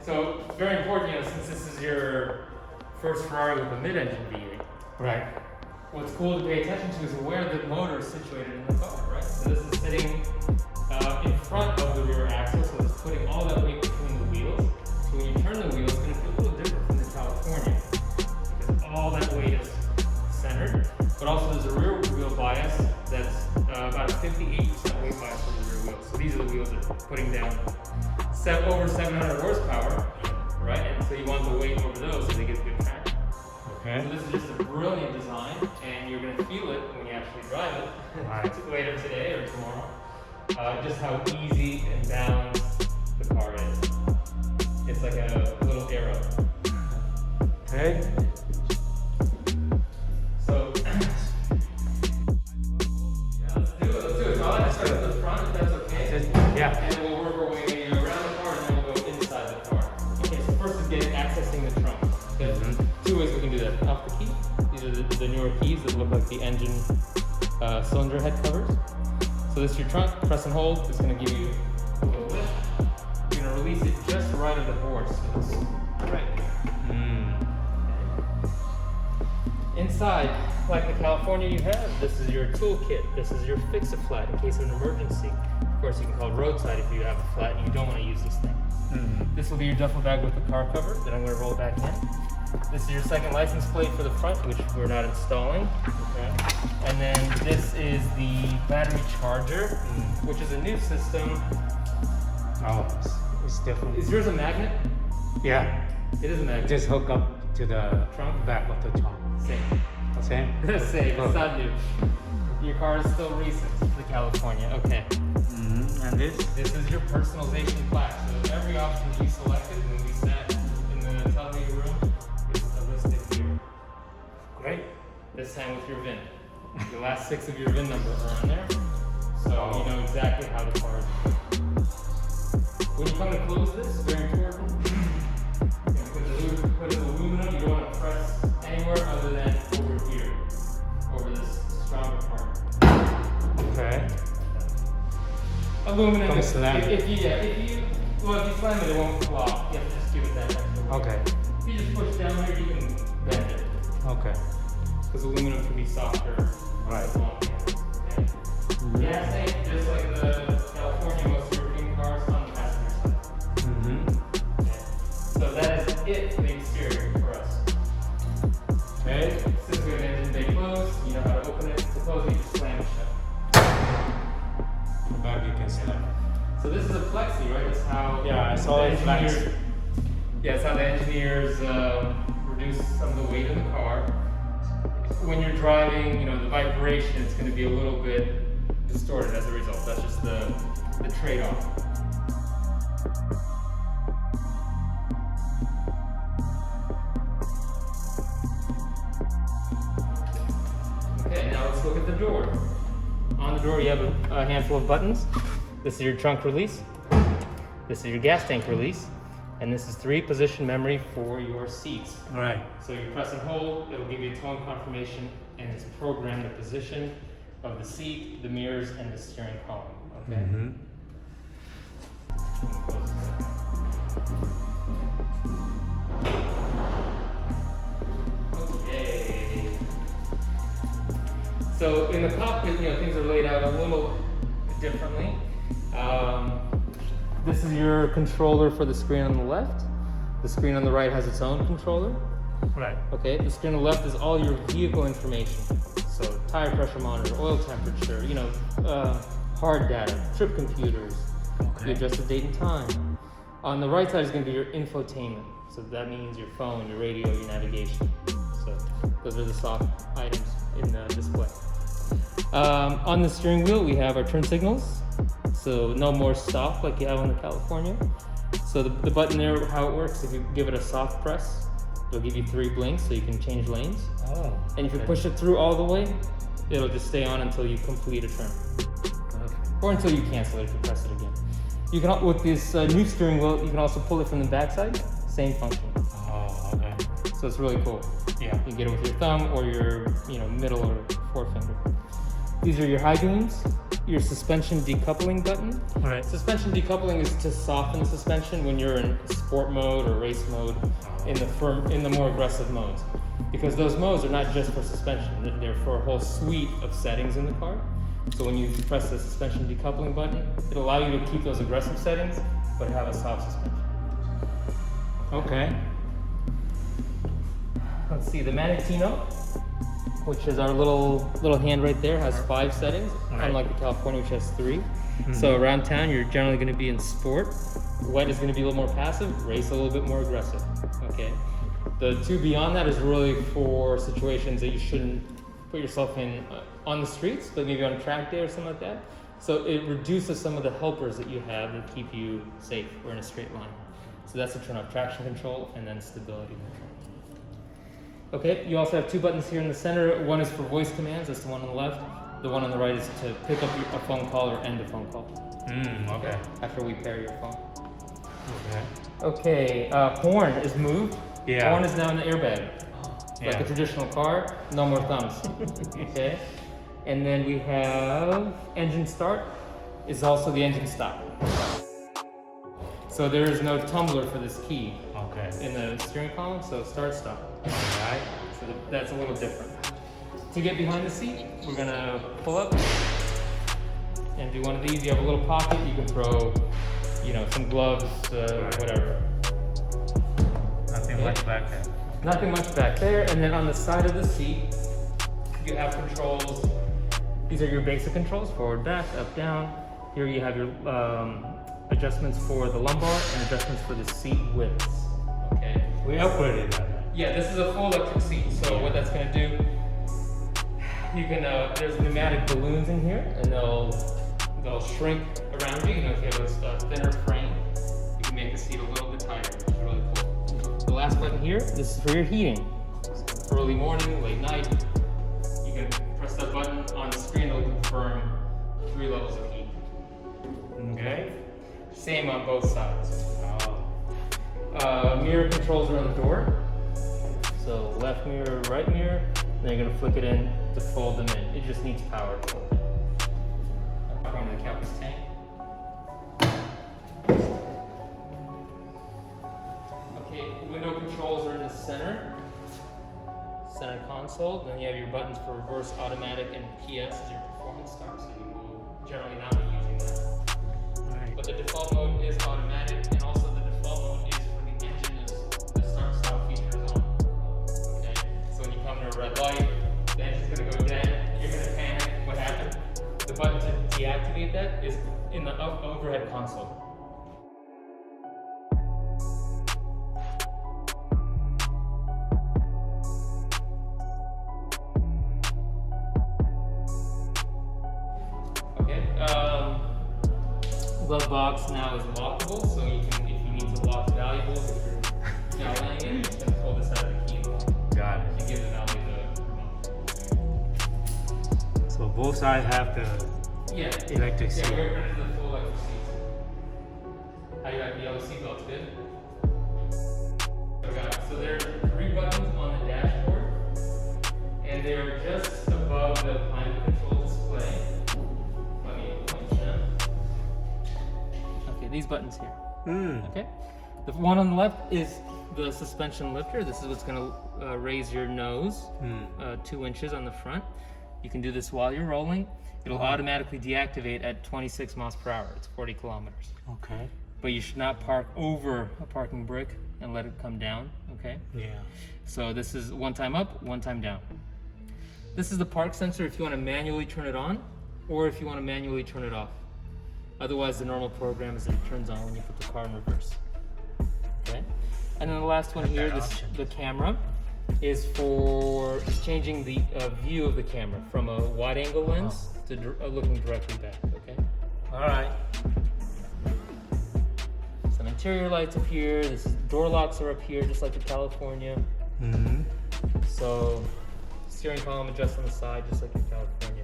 So very important, since this is your first Ferrari with a mid-engine V8. Right. What's cool to pay attention to is where the motor is situated in the car, right? So this is sitting in front of the rear axle, so it's putting all that weight between the wheels. So when you turn the wheels, it's going to feel a little different from the California, because all that weight is centered. But also there's a rear wheel bias that's about a 58% weight bias for the rear wheels. So these are the wheels that are putting down over 700 horsepower, right? And so you want the weight over those so they get good traction. Okay. So this is just a brilliant design, and you're going to feel it when you actually drive it later today or tomorrow. Just how easy and balanced the car is. It's like a little arrow. Okay. So, yeah, let's do it. So I'll start at the front if that's okay. Yeah. And then we'll work our way around the car and then we'll go inside the car. Okay, so first is accessing the trunk. There's two ways we can do that. Off the key. These are the newer keys that look like the engine cylinder head covers. So this is your trunk. Press and hold. It's going to give you a little lift. You're going to release it just right of the board. So it's right there. Okay. Inside, like the California you have, this is your toolkit. This is your fix-a-flat in case of an emergency. Of course, you can call it roadside if you have a flat and you don't want to use this thing. This will be your duffel bag with the car cover that I'm going to roll back in. This is your second license plate for the front, which we're not installing. Okay. And then this is the battery charger, which is a new system. Oh, it's different. Is yours a magnet? Yeah. It is a magnet. Just hook up to the Trunk? back of the trunk. Same. Same? Same. It's not new. Your car is still recent, the California. Okay. And this? This is your personalization plaque. So every option you selected when we sat in the television room is listed here. Great. This time with your VIN. The last 6 of your VIN number are on there. So you know exactly how the car is built. When you come to close this, very important. Put it in aluminum, you don't want to press anywhere other than over here. Over this stronger part. Okay. Aluminum. Don't slam it. If you slam it, it won't lock. You have to just give it that extra weight. Okay. If you just push down here, you can bend it. Okay. Because aluminum can be softer. Right. Okay. Gas tank, just like the California, most European cars on the passenger side. Okay. So that is it for the exterior for us. Okay. Since we have engine bay closed, you know how to open it. To close it, you just slam it shut. The back you can slam. So this is a plexi, right? That's how Yeah, I saw it flex. Yeah, it's how the engineers reduce some of the weight of the car. When you're driving, the vibration is going to be a little bit distorted as a result. That's just the trade-off. Okay, now let's look at the door. On the door you have a handful of buttons. This is your trunk release. This is your gas tank release. And this is 3-position memory for your seats. Right. So you press and hold, it'll give you a tone confirmation, and it's programmed the position of the seat, the mirrors, and the steering column. Okay? Okay. So in the cockpit, things are laid out a little differently. This is your controller for the screen on the left. The screen on the right has its own controller. Right. Okay, the screen on the left is all your vehicle information. So tire pressure monitor, oil temperature, hard data, trip computers, you adjust the date and time. On the right side is going to be your infotainment. So that means your phone, your radio, your navigation. So those are the soft items in the display. On the steering wheel, we have our turn signals. So no more stop like you have on the California. So the button there, how it works, if you give it a soft press, it'll give you 3 blinks so you can change lanes. Oh. And if you push it through all the way, it'll just stay on until you complete a turn. Okay. Or until you cancel it if you press it again. You can, with this new steering wheel, you can also pull it from the backside, same function. Oh, okay. So it's really cool. Yeah. You can get it with your thumb or your middle or forefinger. These are your high beams, your suspension decoupling button. Right. Suspension decoupling is to soften the suspension when you're in sport mode or race mode, in the more aggressive modes. Because those modes are not just for suspension, they're for a whole suite of settings in the car. So when you press the suspension decoupling button, it'll allow you to keep those aggressive settings, but have a soft suspension. Okay. Let's see, the Manatino, which is our little hand right there, has 5 settings, unlike the California, which has 3. So around town, you're generally going to be in sport. Wet is going to be a little more passive. Race a little bit more aggressive. Okay. The 2 beyond that is really for situations that you shouldn't put yourself in on the streets, but maybe on a track day or something like that. So it reduces some of the helpers that you have that keep you safe or in a straight line. So that's to turn off traction control and then stability control. Okay, you also have 2 buttons here in the center. One is for voice commands, that's the one on the left. The one on the right is to pick up a phone call or end a phone call. Okay. After we pair your phone. Okay. Okay, horn is moved. Yeah. Horn is now in the airbag. Like Yeah. a traditional car, no more thumbs. Okay. And then we have engine start is also the engine stop. So there is no tumbler for this key Okay. in the steering column, so start stop. Alright. So that's a little different. To get behind the seat, we're gonna pull up and do one of these. You have a little pocket, you can throw, some gloves, whatever. Nothing much back there. Nothing much back there. And then on the side of the seat, you have controls. These are your basic controls, forward, back, up, down. Here you have your adjustments for the lumbar and adjustments for the seat widths. Okay. We upgraded that. Yeah, this is a full electric seat. So what that's gonna do, you can, there's pneumatic balloons in here and they'll shrink around you. If you have a thinner frame, you can make the seat a little bit tighter, which is really cool. The last button here, this is for your heating. So early morning, late night, you can press that button on the screen, it'll confirm 3 levels of heat. Okay? Same on both sides. Mirror controls are on the door. So left mirror, right mirror, then you're gonna flick it in to fold them in. It just needs power to fold. According to the captain's tank. Okay, window controls are in the center console. Then you have your buttons for reverse, automatic, and PS as your performance start. So you will generally not be using that. Right. But the default mode is automatic, and also the default mode is for the engine the start-stop feature is on. Okay, so when you come to a red light, the engine's gonna go dead. You're gonna panic. What happened? The button to deactivate that is in the overhead console. Okay. Glove box now is lockable, so you can, if you need to lock valuables, if you're now laying it, you can pull this out of the key and lock. Got it. You give the valet the remote. So both sides have the Yeah. electric seat. Yeah, we're going to do the full electric seats. How you got the yellow seatbelts? Good? Okay, so there are 3 buttons on the dashboard, and they're just above the climate control display. Let me point them. Okay, these buttons here. Okay. The one on the left is the suspension lifter. This is what's going to raise your nose 2 inches on the front. You can do this while you're rolling. It'll automatically deactivate at 26 miles per hour. It's 40 kilometers. Okay. But you should not park over a parking brick and let it come down, okay? Yeah. So this is 1 time up, 1 time down. This is the park sensor if you want to manually turn it on or if you want to manually turn it off. Otherwise, the normal program is that it turns on when you put the car in reverse. Okay? And then the last one here, the camera, is for changing the view of the camera from a wide-angle lens to looking directly back, okay? All right. Some interior lights up here. This is, door locks are up here, just like the California. So steering column adjusts on the side, just like the California.